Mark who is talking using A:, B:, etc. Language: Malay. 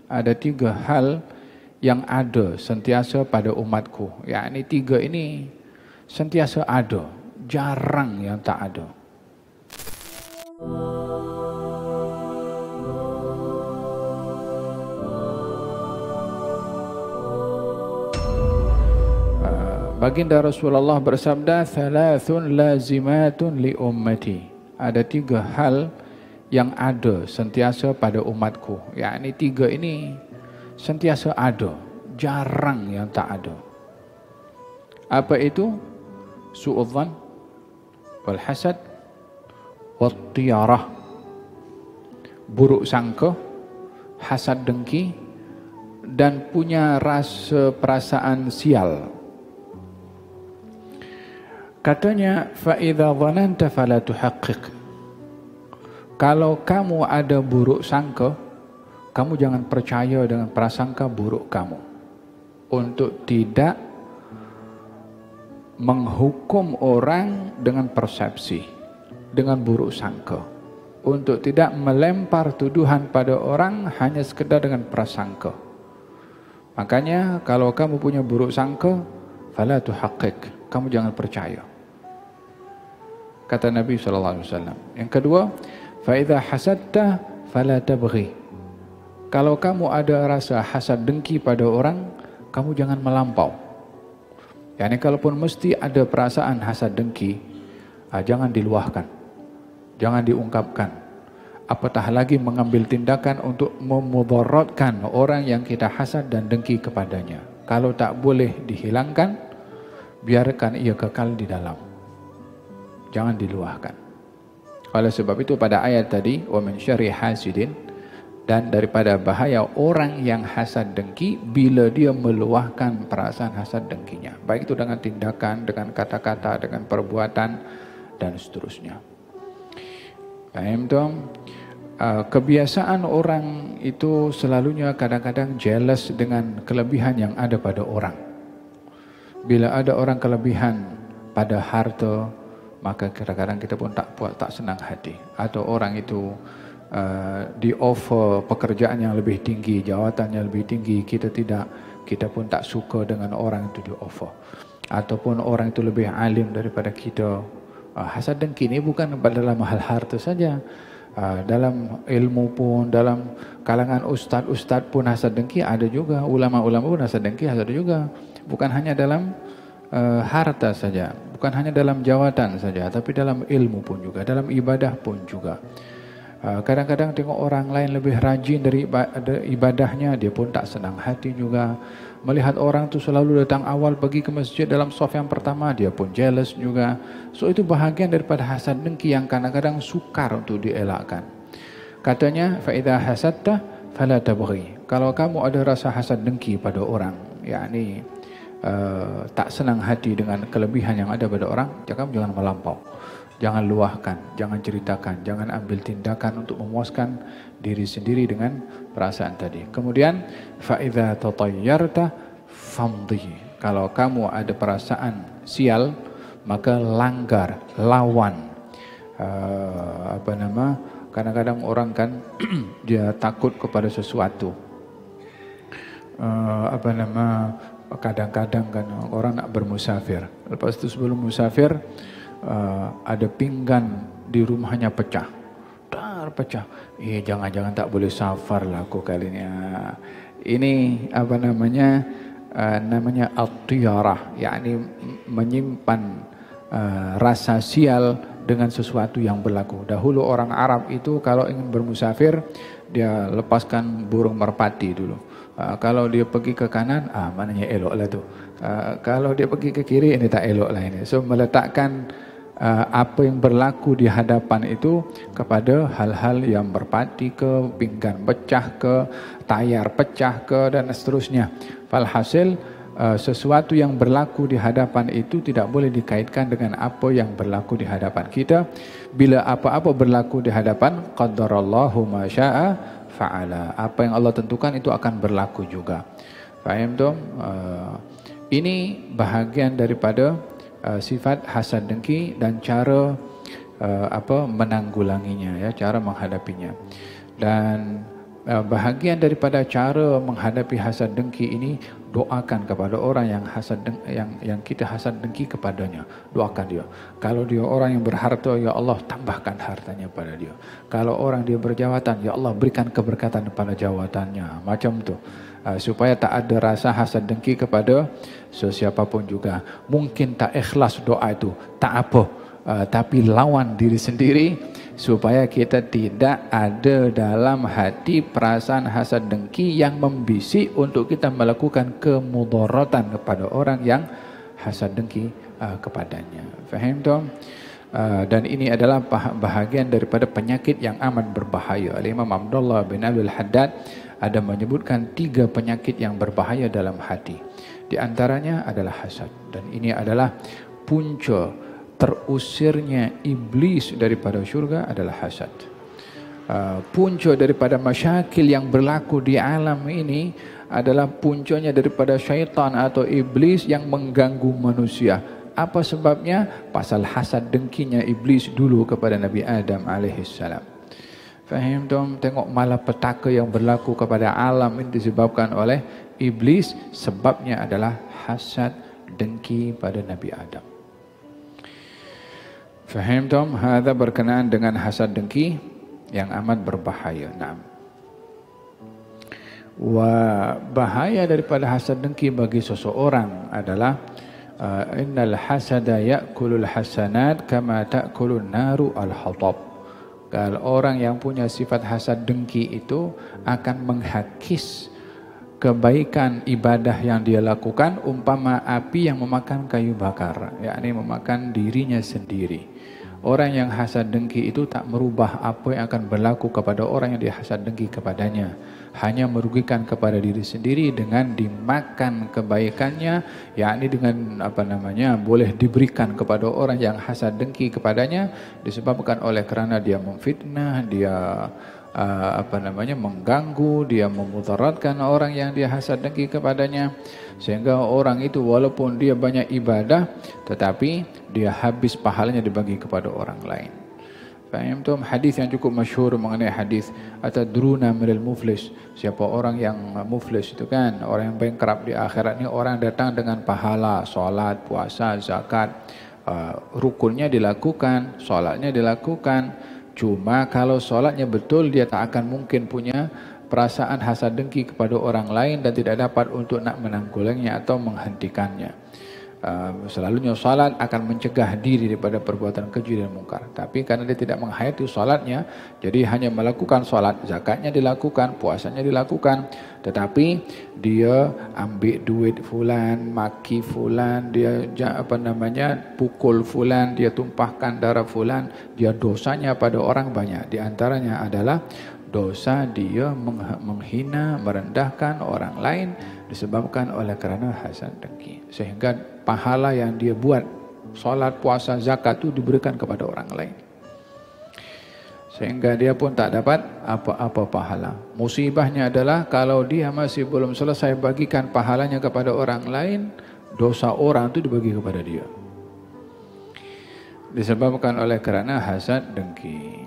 A: ada 3 hal yang ada sentiasa pada umatku. Yakni 3 ini sentiasa ada, jarang yang tak ada. Baginda Rasulullah bersabda, "Thalathun lazimatun li ummati." Ada 3 hal yang ada sentiasa pada umatku. Yakni 3 ini sentiasa ada, jarang yang tak ada. Apa itu? Su'udzan, wal hasad, wat tiyarah. Buruk sangka, hasad dengki, dan punya rasa perasaan sial. Katanya, fa idza dhananta fala tuhaqqiq. Kalau kamu ada buruk sangka, kamu jangan percaya dengan prasangka buruk kamu. Untuk tidak menghukum orang dengan persepsi, dengan buruk sangka. Untuk tidak melempar tuduhan pada orang hanya sekedar dengan prasangka. Makanya kalau kamu punya buruk sangka, fala tuhaqqiq. Kamu jangan percaya. Kata Nabi SAW. Yang kedua, fa idza hasadta fala tabghi. Kalau kamu ada rasa hasad dengki pada orang, kamu jangan melampau. Yani kalaupun mesti ada perasaan hasad dengki, jangan diluahkan. Jangan diungkapkan. Apatah lagi mengambil tindakan untuk memudaratkan orang yang kita hasad dan dengki kepadanya. Kalau tak boleh dihilangkan, biarkan ia kekal di dalam. Jangan diluahkan. Oleh sebab itu pada ayat tadi, wa min syarri hasidin, dan daripada bahaya orang yang hasad dengki bila dia meluahkan perasaan hasad dengkinya. Baik itu dengan tindakan, dengan kata-kata, dengan perbuatan dan seterusnya. Paham dong? Kebiasaan orang itu selalunya kadang-kadang jealous dengan kelebihan yang ada pada orang. Bila ada orang kelebihan pada harta, maka kadang-kadang kita pun tak senang hati. Atau orang itu di offer pekerjaan yang lebih tinggi, jawatan yang lebih tinggi, kita pun tak suka dengan orang itu di offer. Ataupun orang itu lebih alim daripada kita. Hasad dengki ini bukan dalam hal harta saja. Dalam ilmu pun, dalam kalangan ustaz-ustaz pun hasad dengki ada juga. Ulama-ulama pun hasad dengki ada juga. Bukan hanya dalam harta saja, bukan hanya dalam jawatan saja, tapi dalam ilmu pun juga, dalam ibadah pun juga. Kadang-kadang tengok orang lain lebih rajin dari ibadahnya, dia pun tak senang hati juga. Melihat orang tu selalu datang awal pergi ke masjid dalam saf yang pertama, dia pun jealous juga. So itu bahagian daripada hasad dengki yang kadang-kadang sukar untuk dielakkan. Katanya, fa idza hasadta fala tabghi. Kalau kamu ada rasa hasad dengki pada orang, yakni tak senang hati dengan kelebihan yang ada pada orang, jangan melampau. Jangan luahkan, jangan ceritakan, jangan ambil tindakan untuk memuaskan diri sendiri dengan perasaan tadi. Kemudian, fa idza tatayyarta famdhi. Kalau kamu ada perasaan sial, maka langgar, lawan. Kadang-kadang orang kan dia takut kepada sesuatu. Kadang-kadang kan orang nak bermusafir. Lepas itu sebelum musafir, ada pinggan di rumahnya pecah. Pecah. Jangan-jangan tak boleh safar lah aku kali ini. Ini namanya at-tiyarah, yakni menyimpan rasa sial dengan sesuatu yang berlaku. Dahulu orang Arab itu kalau ingin bermusafir, dia lepaskan burung merpati dulu. Kalau dia pergi ke kanan, maknanya elok lah tu. Kalau dia pergi ke kiri, ini tak elok lah ini. So meletakkan apa yang berlaku di hadapan itu kepada hal-hal yang merpati ke, pinggan pecah ke, tayar pecah ke, dan seterusnya. Falhasil sesuatu yang berlaku di hadapan itu tidak boleh dikaitkan dengan apa yang berlaku di hadapan kita. Bila apa-apa berlaku di hadapan, qadarallahu ma syaa fa'ala. Apa yang Allah tentukan itu akan berlaku juga. Faham tu? Ini bahagian daripada sifat hasad dengki dan cara menanggulanginya, ya, cara menghadapinya. Dan bahagian daripada cara menghadapi hasad dengki ini, doakan kepada orang yang yang kita hasad dengki kepadanya. Doakan dia. Kalau dia orang yang berharta, ya Allah tambahkan hartanya pada dia. Kalau orang dia berjawatan, ya Allah berikan keberkatan pada jawatannya. Macam tu. Supaya tak ada rasa hasad dengki kepada sesiapapun juga. Mungkin tak ikhlas doa itu, tak apa. Tapi lawan diri sendiri supaya kita tidak ada dalam hati perasaan hasad dengki yang membisik untuk kita melakukan kemudaratan kepada orang yang hasad dengki kepadanya. Faham tu? Dan ini adalah bahagian daripada penyakit yang amat berbahaya. Al-Imam Abdullah bin Abdul Haddad ada menyebutkan 3 penyakit yang berbahaya dalam hati. Di antaranya adalah hasad, dan ini adalah punca terusirnya iblis daripada syurga adalah hasad. Punca daripada masyakil yang berlaku di alam ini adalah puncanya daripada syaitan atau iblis yang mengganggu manusia. Apa sebabnya? Pasal hasad dengkinya iblis dulu kepada Nabi Adam alaihissalam. Faham tu? Tengok malapetaka yang berlaku kepada alam ini disebabkan oleh iblis. Sebabnya adalah hasad dengki pada Nabi Adam. Faham tom? Hadza berkenaan dengan hasad dengki yang amat berbahaya. Naam. Wa bahaya daripada hasad dengki bagi seseorang adalah innal hasada ya'kulul hasanat kama ta'kulun naru al-hatab. Kalau orang yang punya sifat hasad dengki itu akan menghakis kebaikan ibadah yang dia lakukan umpama api yang memakan kayu bakar, yakni memakan dirinya sendiri. Orang yang hasad dengki itu tak merubah apa yang akan berlaku kepada orang yang dia hasad dengki kepadanya. Hanya merugikan kepada diri sendiri dengan dimakan kebaikannya, yakni dengan boleh diberikan kepada orang yang hasad dengki kepadanya disebabkan oleh kerana dia memfitnah, dia mengganggu, dia memudaratkan orang yang dia hasad dengki kepadanya, sehingga orang itu walaupun dia banyak ibadah tetapi dia habis pahalanya dibagi kepada orang lain. Faham tu? Hadis yang cukup masyhur mengenai hadis atadruna minal muflis. Siapa orang yang muflis itu kan, orang yang bankrupt di akhirat ni, orang datang dengan pahala solat, puasa, zakat, rukunnya dilakukan, solatnya dilakukan. Cuma kalau solatnya betul, dia tak akan mungkin punya perasaan hasad dengki kepada orang lain dan tidak dapat untuk nak menanggulanginya atau menghentikannya. Selalunya solat akan mencegah diri daripada perbuatan keji dan mungkar. Tapi karena dia tidak menghayati solatnya, jadi hanya melakukan solat, zakatnya dilakukan, puasanya dilakukan, tetapi dia ambil duit fulan, maki fulan, dia pukul fulan, dia tumpahkan darah fulan, dia dosanya pada orang banyak. Di antaranya adalah dosa dia menghina, merendahkan orang lain disebabkan oleh kerana hasad dengki. Sehingga pahala yang dia buat, solat, puasa, zakat itu diberikan kepada orang lain. Sehingga dia pun tak dapat apa-apa pahala. Musibahnya adalah kalau dia masih belum selesai bagikan pahalanya kepada orang lain, dosa orang itu dibagi kepada dia. Disebabkan oleh kerana hasad dengki.